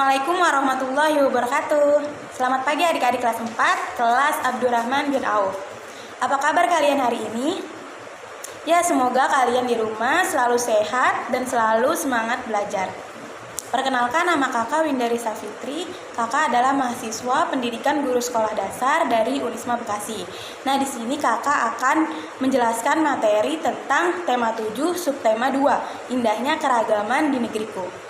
Assalamualaikum warahmatullahi wabarakatuh. Selamat pagi adik-adik kelas 4, kelas Abdurrahman bin Auf. Apa kabar kalian hari ini? Ya, semoga kalian di rumah selalu sehat dan selalu semangat belajar. Perkenalkan, nama kakak Windari Safitri. Kakak adalah mahasiswa pendidikan guru sekolah dasar dari Unisma Bekasi. Nah, di sini kakak akan menjelaskan materi tentang tema 7 subtema 2, indahnya keragaman di negeriku.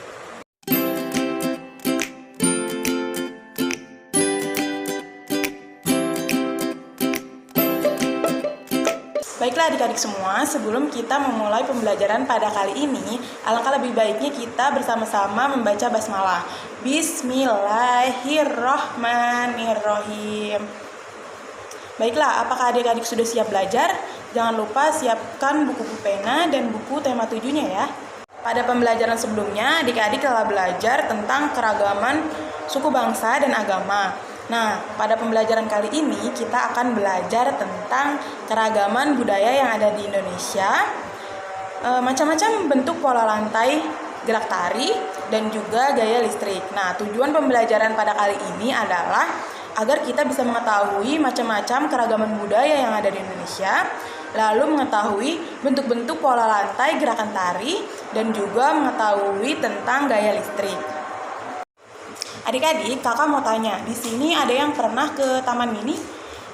Baiklah adik-adik semua, sebelum kita memulai pembelajaran pada kali ini, alangkah lebih baiknya kita bersama-sama membaca basmalah. Bismillahirrohmanirrohim. Baiklah, apakah adik-adik sudah siap belajar? Jangan lupa siapkan buku pena dan buku tema 7-nya ya. Pada pembelajaran sebelumnya, adik-adik telah belajar tentang keragaman suku bangsa dan agama. Nah, pada pembelajaran kali ini kita akan belajar tentang keragaman budaya yang ada di Indonesia, macam-macam bentuk pola lantai, gerak tari, dan juga gaya listrik. Nah, tujuan pembelajaran pada kali ini adalah agar kita bisa mengetahui macam-macam keragaman budaya yang ada di Indonesia, lalu mengetahui bentuk-bentuk pola lantai, gerakan tari, dan juga mengetahui tentang gaya listrik. Adik-adik, kakak mau tanya, di sini ada yang pernah ke Taman Mini?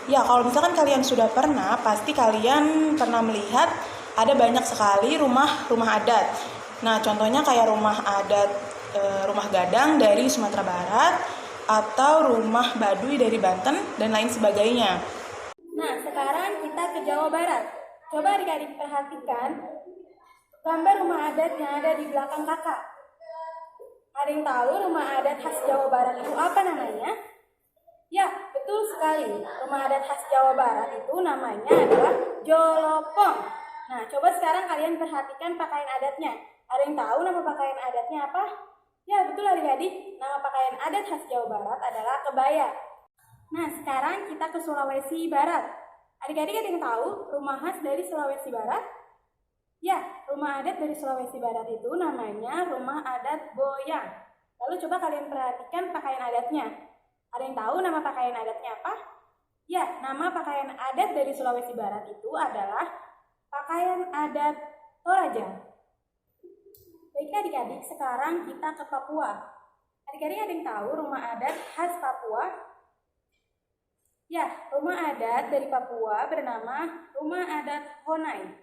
Ya, kalau misalkan kalian sudah pernah, pasti kalian pernah melihat ada banyak sekali rumah adat. Nah, contohnya kayak rumah adat, rumah Gadang dari Sumatera Barat, atau rumah Baduy dari Banten, dan lain sebagainya. Nah, sekarang kita ke Jawa Barat. Coba adik-adik perhatikan gambar rumah adat yang ada di belakang kakak. Ada yang tahu rumah adat khas Jawa Barat itu apa namanya? Ya, betul sekali. Rumah adat khas Jawa Barat itu namanya adalah Jolopong. Nah, coba sekarang kalian perhatikan pakaian adatnya. Ada yang tahu nama pakaian adatnya apa? Ya, betul adik-adik. Nama pakaian adat khas Jawa Barat adalah kebaya. Nah, sekarang kita ke Sulawesi Barat. Adik-adik ada yang tahu rumah khas dari Sulawesi Barat? Ya, rumah adat dari Sulawesi Barat itu namanya rumah adat Boyang. Lalu coba kalian perhatikan pakaian adatnya. Ada yang tahu nama pakaian adatnya apa? Ya, nama pakaian adat dari Sulawesi Barat itu adalah pakaian adat Toraja. Baik adik-adik, sekarang kita ke Papua. Adik-adik ada yang tahu rumah adat khas Papua? Ya, rumah adat dari Papua bernama rumah adat Honai.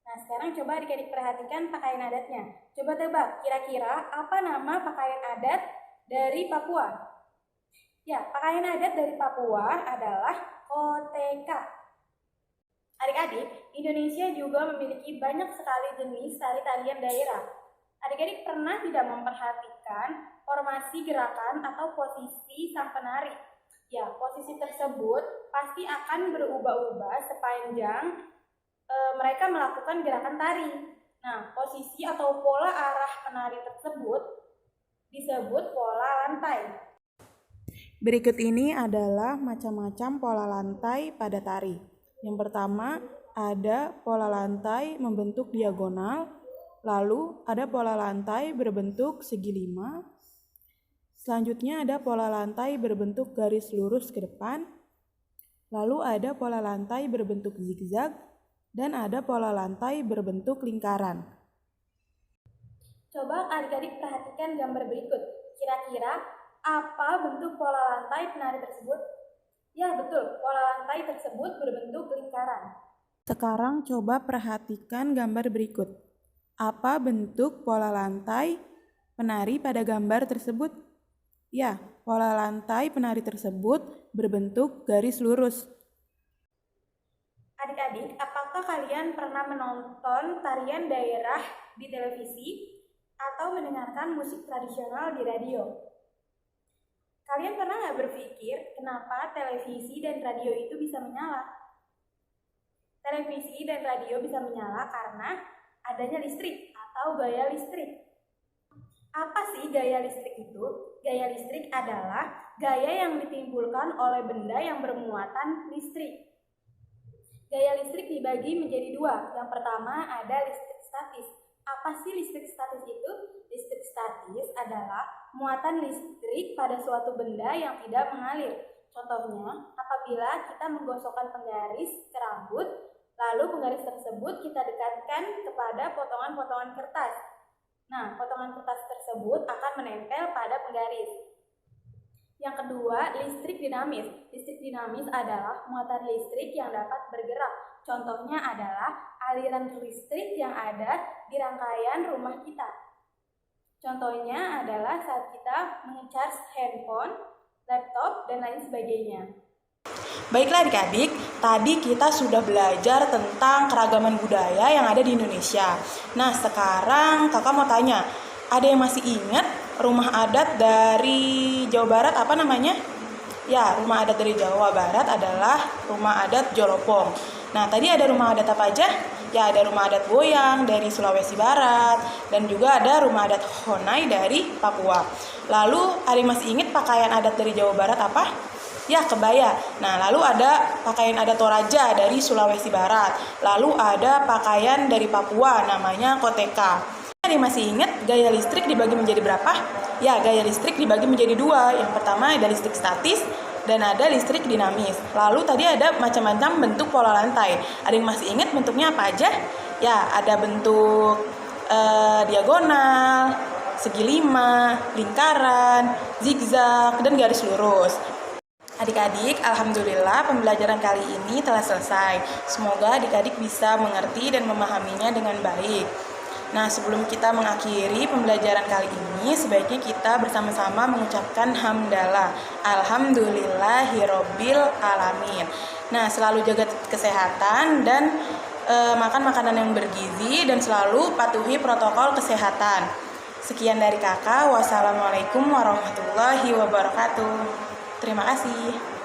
Nah, sekarang coba adik-adik perhatikan pakaian adatnya. Coba tebak, kira-kira apa nama pakaian adat dari Papua? Ya, pakaian adat dari Papua adalah koteka. Adik-adik, Indonesia juga memiliki banyak sekali jenis tari-tarian daerah. Adik-adik pernah tidak memperhatikan formasi gerakan atau posisi sang penari? Ya, posisi tersebut pasti akan berubah-ubah sepanjang mereka melakukan gerakan tari. Nah, posisi atau pola arah penari tersebut disebut pola lantai. Berikut ini adalah macam-macam pola lantai pada tari. Yang pertama, ada pola lantai membentuk diagonal, lalu ada pola lantai berbentuk segi lima. Selanjutnya ada pola lantai berbentuk garis lurus ke depan, lalu ada pola lantai berbentuk zigzag, dan ada pola lantai berbentuk lingkaran. Coba adik-adik perhatikan gambar berikut. Kira-kira apa bentuk pola lantai penari tersebut? Ya, betul. Pola lantai tersebut berbentuk lingkaran. Sekarang coba perhatikan gambar berikut. Apa bentuk pola lantai penari pada gambar tersebut? Ya, pola lantai penari tersebut berbentuk garis lurus. Adik-adik, apakah kalian pernah menonton tarian daerah di televisi atau mendengarkan musik tradisional di radio? Kalian pernah nggak berpikir kenapa televisi dan radio itu bisa menyala? Televisi dan radio bisa menyala karena adanya listrik atau gaya listrik. Apa sih gaya listrik itu? Gaya listrik adalah gaya yang ditimbulkan oleh benda yang bermuatan listrik. Gaya listrik dibagi menjadi dua. Yang pertama ada listrik statis. Apa sih listrik statis itu? Listrik statis adalah muatan listrik pada suatu benda yang tidak mengalir. Contohnya, apabila kita menggosokkan penggaris ke rambut, lalu penggaris tersebut kita dekatkan kepada potongan-potongan kertas. Nah, potongan kertas tersebut akan menempel pada penggaris. Yang kedua, listrik dinamis. Listrik dinamis adalah muatan listrik yang dapat bergerak. Contohnya adalah aliran listrik yang ada di rangkaian rumah kita. Contohnya adalah saat kita mengecharge handphone, laptop, dan lain sebagainya. Baiklah adik-adik, tadi kita sudah belajar tentang keragaman budaya yang ada di Indonesia. Nah, sekarang kakak mau tanya, ada yang masih ingat rumah adat dari Jawa Barat apa namanya? Ya, rumah adat dari Jawa Barat adalah rumah adat Jolopong. Nah, tadi ada rumah adat apa aja? Ya, ada rumah adat Boyang dari Sulawesi Barat dan juga ada rumah adat Honai dari Papua. Lalu, ada yang masih ingat pakaian adat dari Jawa Barat apa? Ya, kebaya. Nah, lalu ada pakaian adat Toraja dari Sulawesi Barat. Lalu ada pakaian dari Papua namanya koteka. Ada yang masih ingat gaya listrik dibagi menjadi berapa? Ya, gaya listrik dibagi menjadi dua. Yang pertama ada listrik statis dan ada listrik dinamis. Lalu tadi ada macam-macam bentuk pola lantai. Ada yang masih ingat bentuknya apa aja? Ya, ada bentuk diagonal, segi lima, lingkaran, zigzag, dan garis lurus. Adik-adik, alhamdulillah pembelajaran kali ini telah selesai. Semoga adik-adik bisa mengerti dan memahaminya dengan baik. Nah, sebelum kita mengakhiri pembelajaran kali ini, sebaiknya kita bersama-sama mengucapkan hamdalah. Alhamdulillahirobbil alamin. Nah, selalu jaga kesehatan dan makan makanan yang bergizi dan selalu patuhi protokol kesehatan. Sekian dari kakak. Wassalamualaikum warahmatullahi wabarakatuh. Terima kasih.